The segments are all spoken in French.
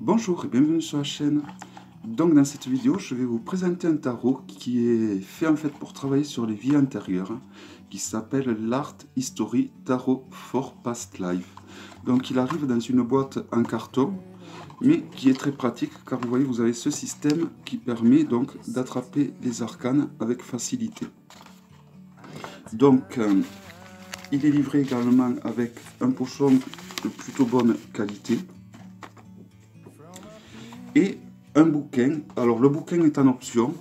Bonjour et bienvenue sur la chaîne. Donc dans cette vidéo, je vais vous présenter un tarot qui est fait en fait pour travailler sur les vies antérieures, qui s'appelle l'Art History Tarot for Past Life. Donc il arrive dans une boîte en carton, mais qui est très pratique car vous voyez, vous avez ce système qui permet donc d'attraper les arcanes avec facilité. Donc il est livré également avec un pochon de plutôt bonne qualité et un bouquin. Alors le bouquin est en option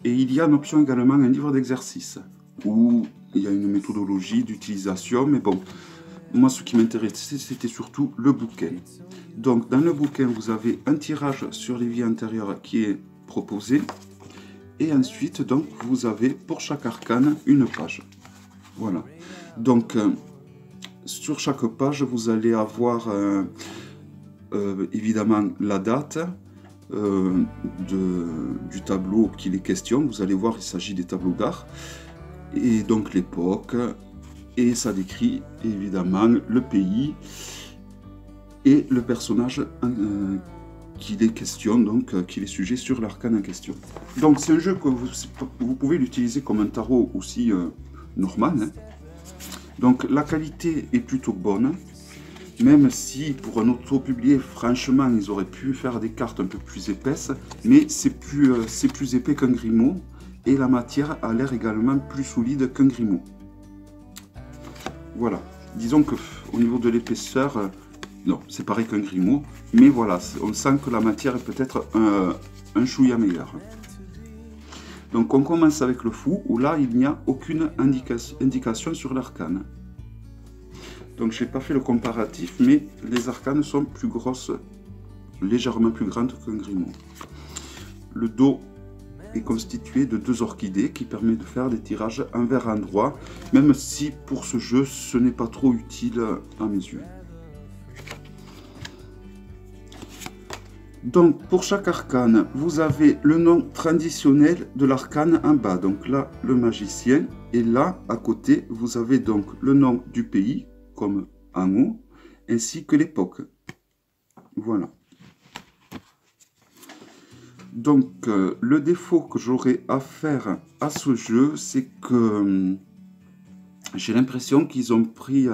et il y a en option également un livre d'exercice où il y a une méthodologie d'utilisation, mais bon, moi ce qui m'intéressait c'était surtout le bouquin. Donc dans le bouquin vous avez un tirage sur les vies antérieures qui est proposé et ensuite donc vous avez pour chaque arcane une page. Voilà, donc sur chaque page vous allez avoir évidemment la date du tableau qu'il est question. Vous allez voir, il s'agit des tableaux d'art et donc l'époque, et ça décrit évidemment le pays et le personnage qu'il est question, donc qu'il est sujet sur l'arcane en question. Donc c'est un jeu que vous pouvez l'utiliser comme un tarot aussi normal, hein. Donc la qualité est plutôt bonne, même si pour un auto-publié, franchement, ils auraient pu faire des cartes un peu plus épaisses, mais c'est plus épais qu'un Grimaud, et la matière a l'air également plus solide qu'un Grimaud. Voilà, disons que au niveau de l'épaisseur, non, c'est pareil qu'un Grimaud, mais voilà, on sent que la matière est peut-être un chouïa meilleur. Donc on commence avec le fou, où là, il n'y a aucune indication sur l'arcane. Donc je n'ai pas fait le comparatif, mais les arcanes sont plus grosses, légèrement plus grandes qu'un Grimaud. Le dos est constitué de 2 orchidées qui permet de faire des tirages envers endroit, même si pour ce jeu ce n'est pas trop utile à mes yeux. Donc pour chaque arcane, vous avez le nom traditionnel de l'arcane en bas, donc là le magicien, et là à côté vous avez donc le nom du pays, comme en haut, ainsi que l'époque. Voilà. Donc le défaut que j'aurais à faire à ce jeu, c'est que j'ai l'impression qu'ils ont pris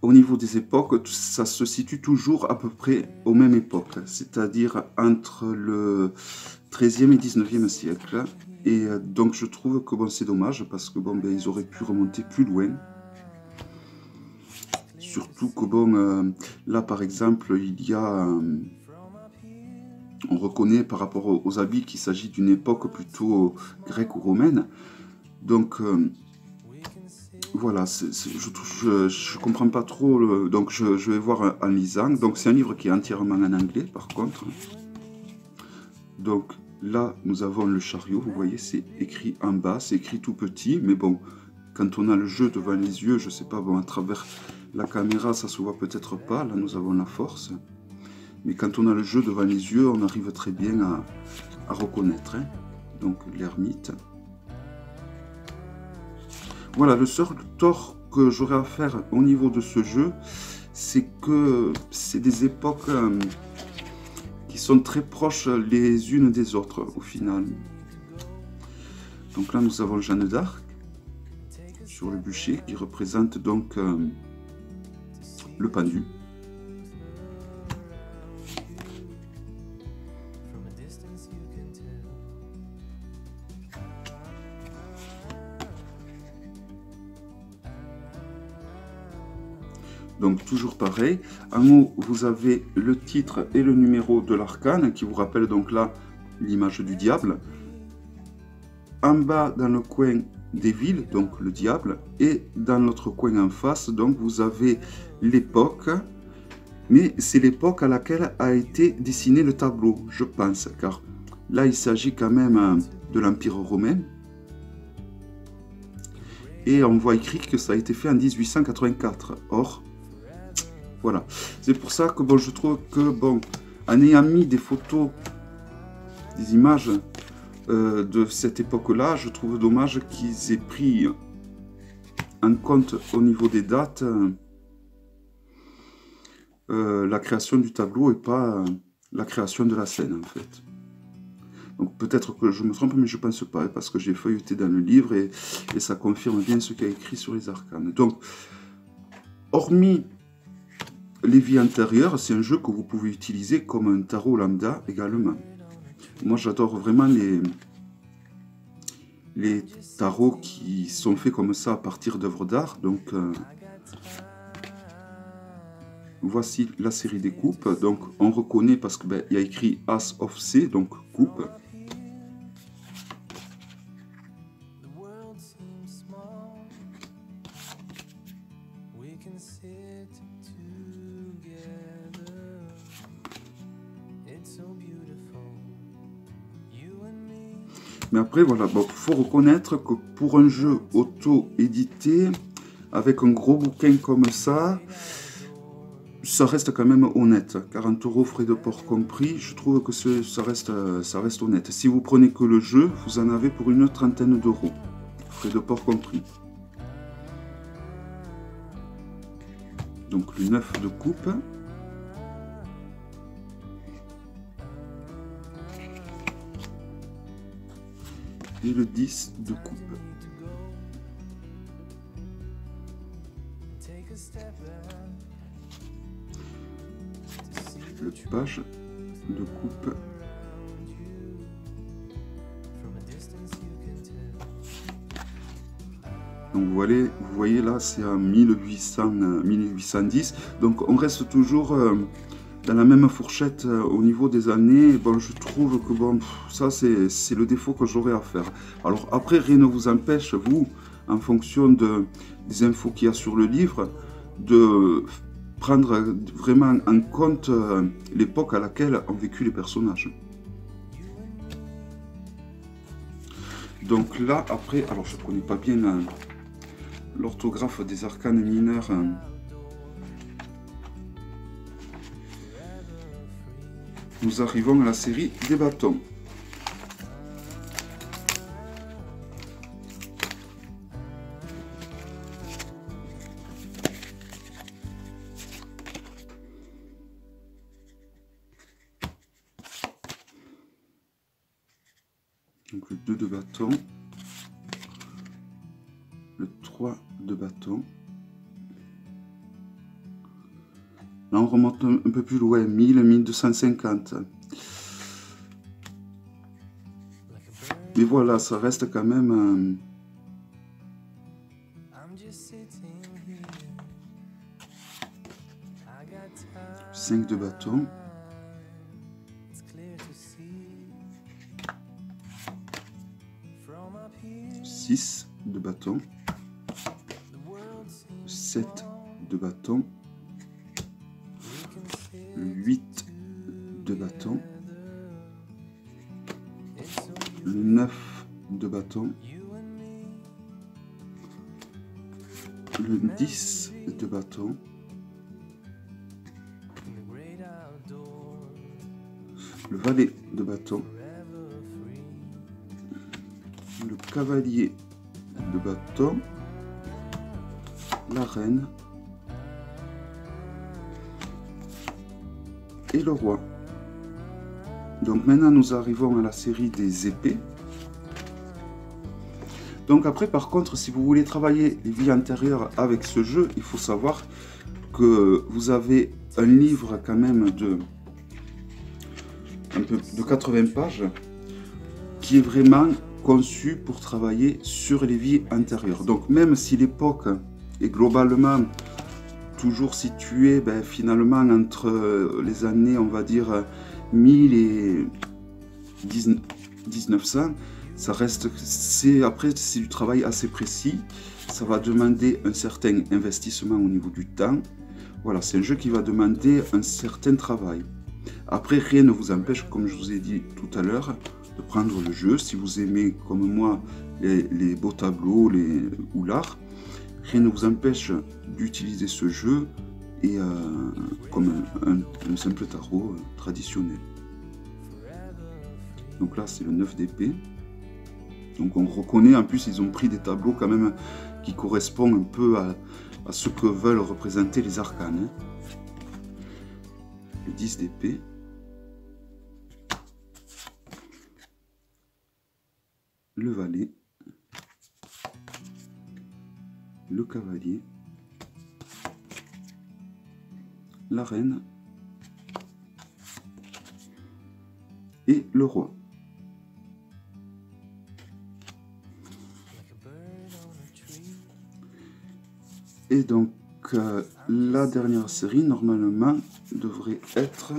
au niveau des époques, ça se situe toujours à peu près aux mêmes époques, c'est-à-dire entre le 13e et 19e siècle. Et donc je trouve que bon, c'est dommage parce que bon, ben, ils auraient pu remonter plus loin. Surtout que bon, là par exemple, il y a, on reconnaît par rapport aux habits qu'il s'agit d'une époque plutôt grecque ou romaine. Donc voilà, je comprends pas trop, donc je vais voir en lisant. Donc c'est un livre qui est entièrement en anglais par contre. Donc là nous avons le chariot, vous voyez c'est écrit en bas, c'est écrit tout petit, mais bon, quand on a le jeu devant les yeux, je sais pas, bon à travers la caméra ça se voit peut-être pas, là nous avons la force. Mais quand on a le jeu devant les yeux, on arrive très bien à reconnaître, hein. Donc l'ermite. Voilà, le seul tort que j'aurais à faire au niveau de ce jeu, c'est que c'est des époques qui sont très proches les unes des autres au final. Donc là nous avons Jeanne d'Arc sur le bûcher qui représente donc le pendu. Donc toujours pareil, en haut vous avez le titre et le numéro de l'arcane qui vous rappelle donc là l'image du diable. En bas dans le coin des villes, donc le diable, et dans notre coin en face donc vous avez l'époque, mais c'est l'époque à laquelle a été dessiné le tableau, je pense, car là il s'agit quand même de l'Empire romain. Et on voit écrit que ça a été fait en 1884. Or, voilà. C'est pour ça que bon, je trouve que, bon, en ayant mis des photos, des images de cette époque-là, je trouve dommage qu'ils aient pris en compte au niveau des dates la création du tableau et pas la création de la scène, en fait. Donc peut-être que je me trompe, mais je ne pense pas, parce que j'ai feuilleté dans le livre et ça confirme bien ce qu'il y a écrit sur les arcanes. Donc, hormis les vies antérieures, c'est un jeu que vous pouvez utiliser comme un tarot lambda également. Moi, j'adore vraiment les tarots qui sont faits comme ça à partir d'œuvres d'art. Donc, voici la série des coupes. Donc, on reconnaît parce qu'il y a écrit As of C, donc coupe. Mais après, voilà, bon, faut reconnaître que pour un jeu auto-édité, avec un gros bouquin comme ça reste quand même honnête. 40 € frais de port compris, je trouve que ça reste honnête. Si vous prenez que le jeu, vous en avez pour une trentaine d'euros, frais de port compris. Donc le 9 de coupe. Et le 10 de coupe. Le page de coupe. Donc vous voyez là, c'est à 1810. Donc on reste toujours dans la même fourchette au niveau des années. Bon, je trouve que bon, ça c'est le défaut que j'aurais à faire. Alors après, rien ne vous empêche, vous, en fonction des infos qu'il y a sur le livre, de prendre vraiment en compte l'époque à laquelle ont vécu les personnages. Donc là, après, alors je ne connais pas bien l'orthographe des arcanes mineurs. Nous arrivons à la série des bâtons. Donc le 2 de bâton, le 3 de bâton. Là on remonte un peu plus loin, 1000, 1250. Mais voilà, ça reste quand même 5 de bâton. 6 de bâton, 7 de bâton, 8 de bâton, le 9 de bâton, le 10 de bâton, le valet de bâton, le cavalier de bâton, la reine et le roi. Donc maintenant nous arrivons à la série des épées. Donc après par contre, si vous voulez travailler les vies antérieures avec ce jeu, il faut savoir que vous avez un livre quand même de 80 pages qui est vraiment conçu pour travailler sur les vies antérieures. Donc même si l'époque est globalement toujours située finalement entre les années, on va dire 1000 et 1900, ça reste, après c'est du travail assez précis, ça va demander un certain investissement au niveau du temps. Voilà, c'est un jeu qui va demander un certain travail. Après, rien ne vous empêche, comme je vous ai dit tout à l'heure, de prendre le jeu. Si vous aimez, comme moi, les beaux tableaux ou l'art, rien ne vous empêche d'utiliser ce jeu et, comme un simple tarot traditionnel. Donc là, c'est le 9 d'épée. Donc on reconnaît, en plus, ils ont pris des tableaux quand même qui correspondent un peu à ce que veulent représenter les arcanes. le 10 d'épée, le valet, le cavalier, la reine et le roi. Et donc la dernière série normalement devrait être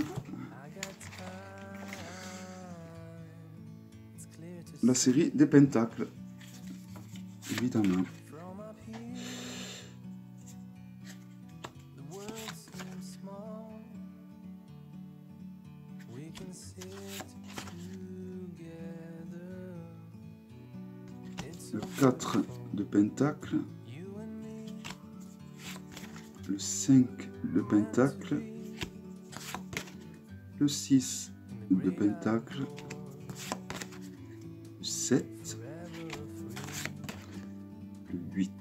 la série des pentacles, évidemment. Le 4 de pentacle, le 5 de pentacle, le 6 de pentacle, le 7, le 8,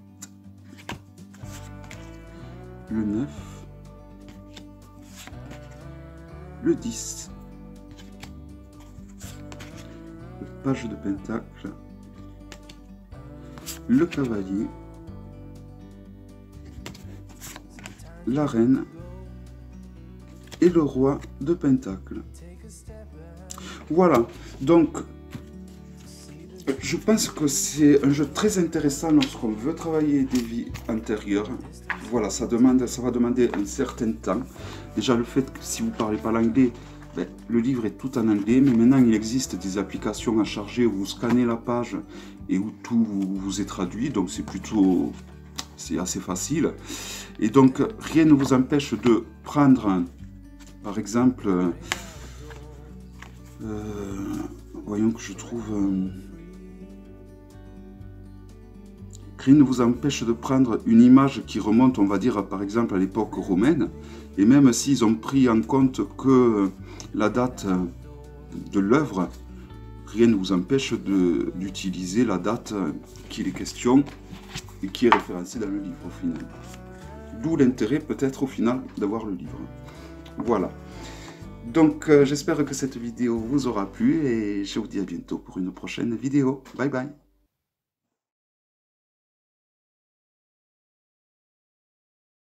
le 9, le 10, le page de pentacle, le cavalier, la reine et le roi de pentacle. Voilà, donc je pense que c'est un jeu très intéressant lorsqu'on veut travailler des vies antérieures. Voilà, ça va demander un certain temps. Déjà le fait que si vous ne parlez pas l'anglais, ben, le livre est tout en anglais, mais maintenant il existe des applications à charger où vous scannez la page et où tout vous est traduit, donc c'est assez facile. Et donc rien ne vous empêche de prendre, par exemple, voyons que je trouve... rien ne vous empêche de prendre une image qui remonte, on va dire, par exemple, à l'époque romaine. Et même s'ils ont pris en compte que la date de l'œuvre, rien ne vous empêche d'utiliser la date qu'il est question et qui est référencée dans le livre au final. D'où l'intérêt peut-être au final d'avoir le livre. Voilà. Donc j'espère que cette vidéo vous aura plu et je vous dis à bientôt pour une prochaine vidéo. Bye bye.